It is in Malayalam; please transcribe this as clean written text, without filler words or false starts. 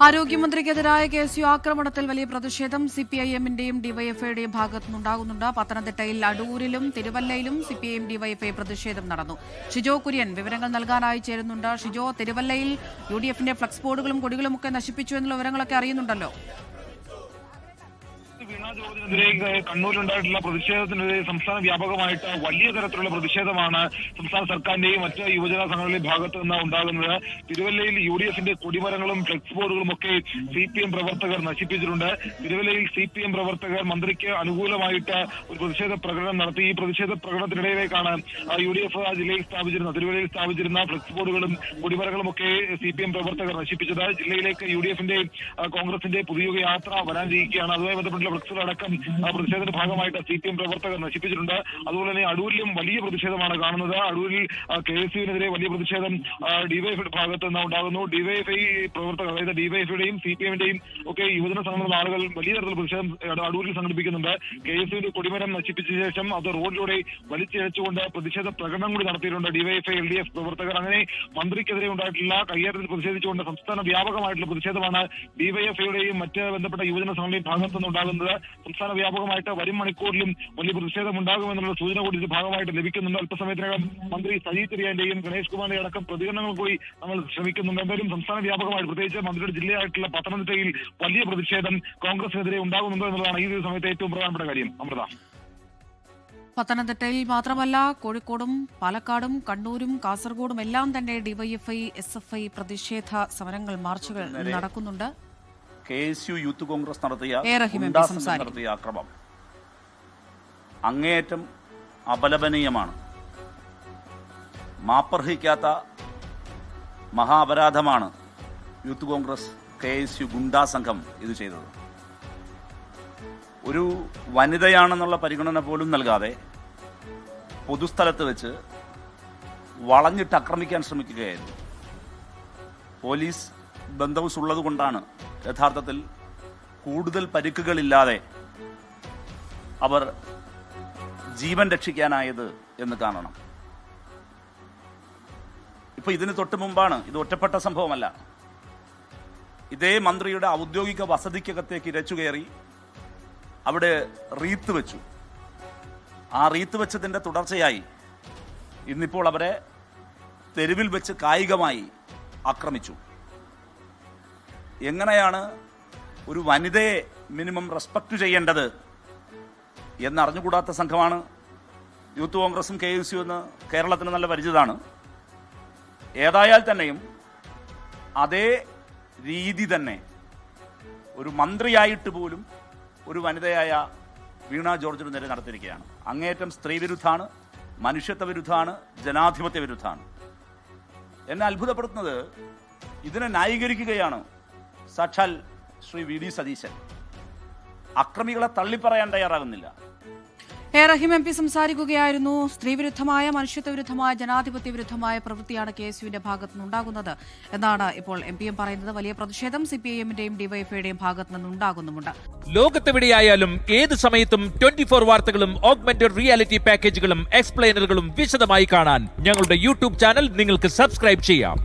ആരോഗ്യമന്ത്രിക്കെതിരായ KSU ആക്രമണത്തിൽ വലിയ പ്രതിഷേധം CPIM-ന്റെയും ഡിവൈഎഫ്ഐയുടെയും ഭാഗത്തുനിന്നുണ്ടാകുന്നുണ്ട്. പത്തനംതിട്ടയിൽ അടൂരിലും തിരുവല്ലയിലും CPIM ഡിവൈഎഫ്ഐ പ്രതിഷേധം നടന്നു. ഷിജോ കുര്യൻ വിവരങ്ങൾ നൽകാനായി ചേരുന്നുണ്ട്. ഷിജോ, തിരുവല്ലയിൽ UDF-ന്റെ ഫ്ലക്സ് ബോർഡുകളും കൊടികളുമൊക്കെ നശിപ്പിച്ചു എന്നുള്ള വിവരങ്ങളൊക്കെ അറിയുന്നുണ്ടല്ലോ. വീണ ജോർജിനെതിരെ കണ്ണൂരിലുണ്ടായിട്ടുള്ള പ്രതിഷേധത്തിനെതിരെ സംസ്ഥാന വ്യാപകമായിട്ട് വലിയ തരത്തിലുള്ള പ്രതിഷേധമാണ് സംസ്ഥാന സർക്കാരിന്റെയും മറ്റ് യുവജന സംഘടനകളുടെയും ഭാഗത്ത് നിന്ന് ഉണ്ടാകുന്നത്. തിരുവല്ലയിൽ UDF-ന്റെ കൊടിമരങ്ങളും ഫ്ലെക്സ് ബോർഡുകളും ഒക്കെ CPM പ്രവർത്തകർ നശിപ്പിച്ചിട്ടുണ്ട്. തിരുവല്ലയിൽ CPM പ്രവർത്തകർ മന്ത്രിക്ക് അനുകൂലമായിട്ട് ഒരു പ്രതിഷേധ പ്രകടനം നടത്തി. ഈ പ്രതിഷേധ പ്രകടനത്തിനിടയിലേക്കാണ് UDF തിരുവല്ലയിൽ സ്ഥാപിച്ചിരുന്ന ഫ്ലെക്സ് ബോർഡുകളും കൊടിമരങ്ങളും ഒക്കെ CPM പ്രവർത്തകർ നശിപ്പിച്ചത്. ജില്ലയിലേക്ക് UDF-ന്റെ കോൺഗ്രസിന്റെ പുതിയ യാത്ര വരാനിരിക്കുകയാണ്. അതുമായി ബന്ധപ്പെട്ടുള്ള ഫ്ലക്സുകളടക്കം പ്രതിഷേധത്തിന്റെ ഭാഗമായിട്ട് CPM പ്രവർത്തകർ നശിപ്പിച്ചിട്ടുണ്ട്. അതുപോലെ തന്നെ അടൂരിലും വലിയ പ്രതിഷേധമാണ് കാണുന്നത്. അടൂരിൽ KSU-വിനെതിരെ വലിയ പ്രതിഷേധം ഡിവൈഎഫ്ഐയുടെ ഭാഗത്ത് നിന്ന് ഉണ്ടാകുന്നു. ഡിവൈഎഫ്ഐ പ്രവർത്തകർ, അതായത് ഡിവൈഎഫ്ഐയുടെയും CPM-ന്റെയും ഒക്കെ യുവജന സംഘടനകളുടെ ആളുകൾ വലിയ തരത്തിലുള്ള പ്രതിഷേധം അടൂരിൽ സംഘടിപ്പിക്കുന്നുണ്ട്. KSU-ന്റെ കൊടിമരം നശിപ്പിച്ച ശേഷം അത് റോഡിലൂടെ വലിച്ചിഴച്ചുകൊണ്ട് പ്രതിഷേധ പ്രകടനം കൂടി നടത്തിയിട്ടുണ്ട് DYFI LDF പ്രവർത്തകർ. അങ്ങനെ മന്ത്രിക്കെതിരെ ഉണ്ടായിട്ടുള്ള കയ്യേറ്റത്തിൽ പ്രതിഷേധിച്ചുകൊണ്ട് സംസ്ഥാന വ്യാപകമായിട്ടുള്ള പ്രതിഷേധമാണ് DYFI-യുടെയും മറ്റ് ബന്ധപ്പെട്ട യുവജന സംഘടനയും ഭാഗത്തു നിന്നുണ്ടാകുന്നത്. സംസ്ഥാന വ്യാപകമായിട്ട് വരും മണിക്കൂറിലും വലിയ പ്രതിഷേധം ഉണ്ടാകുമെന്നുള്ള സൂചന കൂടി ഇതിന്റെ ഭാഗമായിട്ട് ലഭിക്കുന്നുണ്ട്. അല്പസമയത്തിനകം മന്ത്രി സജി ചെറിയാന്റെയും ഗണേഷ് കുമാറിന്റെ അടക്കം പ്രതികരണങ്ങൾ കൂടി നമ്മൾ ശ്രമിക്കുന്നുണ്ട്. എന്തായാലും സംസ്ഥാന വ്യാപകമായിട്ട്, പ്രത്യേകിച്ച് മന്ത്രിയുടെ ജില്ലയായിട്ടുള്ള പത്തനംതിട്ടയിൽ വലിയ പ്രതിഷേധം കോൺഗ്രസിനെതിരെ ഉണ്ടാകുന്നുണ്ടോ എന്നുള്ളതാണ് ഈ ഒരു സമയത്ത് ഏറ്റവും പ്രധാനപ്പെട്ട കാര്യം. അമൃത, പത്തനംതിട്ടയിൽ മാത്രമല്ല കോഴിക്കോടും പാലക്കാടും കണ്ണൂരും കാസർഗോഡും എല്ലാം തന്നെ DYFI SFI പ്രതിഷേധ സമരങ്ങൾ, മാർച്ചുകൾ നടക്കുന്നുണ്ട്. KSU യൂത്ത് കോൺഗ്രസ് നടത്തിയ ആക്രമണം അങ്ങേയറ്റം അപലപനീയമാണ്. മാപ്പർഹിക്കാത്ത മഹാ അപരാധമാണ് യൂത്ത് കോൺഗ്രസ് KSU ഗുണ്ടാ സംഘം ഇത് ചെയ്തത്. ഒരു വനിതയാണെന്നുള്ള പരിഗണന പോലും നൽകാതെ പൊതുസ്ഥലത്ത് വെച്ച് വളഞ്ഞിട്ട് ആക്രമിക്കാൻ ശ്രമിക്കുകയായിരുന്നു. പോലീസ് ബന്ധവുസ് ഉള്ളത് കൊണ്ടാണ് യഥാർത്ഥത്തിൽ കൂടുതൽ പരിക്കുകളില്ലാതെ അവർ ജീവൻ രക്ഷിക്കാനായത് എന്ന് കാണണം. ഇപ്പൊ ഇതിന് തൊട്ട് മുമ്പാണ്, ഇത് ഒറ്റപ്പെട്ട സംഭവമല്ല, ഇതേ മന്ത്രിയുടെ ഔദ്യോഗിക വസതിക്കകത്തേക്ക് ഇരച്ചുകയറി അവിടെ റീത്ത് വെച്ചു. ആ റീത്ത് വെച്ചതിൻ്റെ തുടർച്ചയായി ഇന്നിപ്പോൾ അവരെ തെരുവിൽ വെച്ച് കായികമായി ആക്രമിച്ചു. എങ്ങനെയാണ് ഒരു വനിതയെ മിനിമം റെസ്പെക്ട് ചെയ്യേണ്ടത് എന്നറിഞ്ഞുകൂടാത്ത സംഘമാണ് യൂത്ത് കോൺഗ്രസും KSU എന്ന് കേരളത്തിന് നല്ല പരിചിതമാണ്. ഏതായാൽ തന്നെയും അതേ രീതി തന്നെ ഒരു മന്ത്രിയായിട്ട് പോലും ഒരു വനിതയായ വീണ ജോർജിന് നേരെ നടത്തിയിരിക്കുകയാണ്. അങ്ങേയറ്റം സ്ത്രീ വിരുദ്ധാണ്, മനുഷ്യത്വ വിരുദ്ധാണ്, ജനാധിപത്യ വിരുദ്ധാണ്. എന്നെ അത്ഭുതപ്പെടുത്തുന്നത് ഇതിനെ ന്യായീകരിക്കുകയാണ് സാക്ഷാൽ ശ്രീ VD സതീശൻ. അക്രമികളെ തള്ളിപ്പറയാൻ തയ്യാറാകുന്നില്ല. റഹീം MP സംസാരിക്കുകയായിരുന്നു. സ്ത്രീവിരുദ്ധമായ, മനുഷ്യത്വ വിരുദ്ധമായ, ജനാധിപത്യ വിരുദ്ധമായ പ്രവൃത്തിയാണ് KSU-വിന്റെ ഭാഗത്തുനിന്നുണ്ടാകുന്നത് എന്നാണ് ഇപ്പോൾ MP പറയുന്നത്. വലിയ പ്രതിഷേധം CPIM-ന്റെയും DYFI-യുടെയും ഭാഗത്തു നിന്നുണ്ടാകുന്നുമുണ്ട്. ലോകത്തെവിടെയായാലും ഏത് സമയത്തും 24 വാർത്തകളും ഓഗ്മെന്റഡ് റിയാലിറ്റി പാക്കേജുകളും എക്സ്പ്ലെയിനറുകളും വിശദമായി കാണാൻ ഞങ്ങളുടെ YouTube ചാനൽ നിങ്ങൾക്ക് സബ്സ്ക്രൈബ് ചെയ്യാം.